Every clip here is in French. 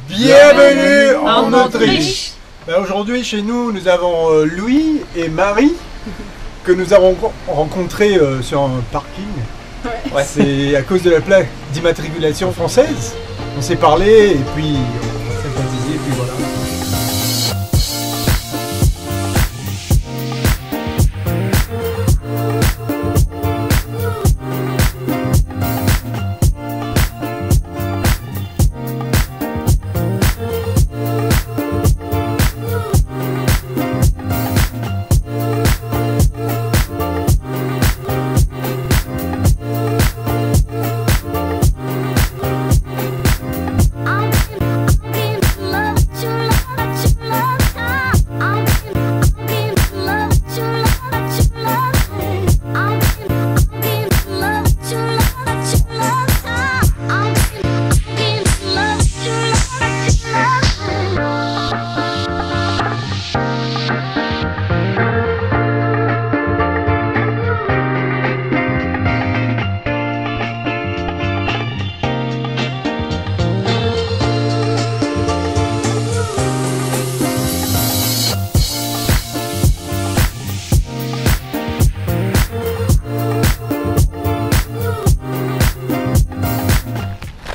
Bienvenue en Autriche. Aujourd'hui chez nous, nous avons Louis et Marie que nous avons rencontrés sur un parking. Ouais. C'est à cause de la plaque d'immatriculation française. On s'est parlé et puis on s'est sympathisé et puis voilà.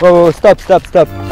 Whoa, stop.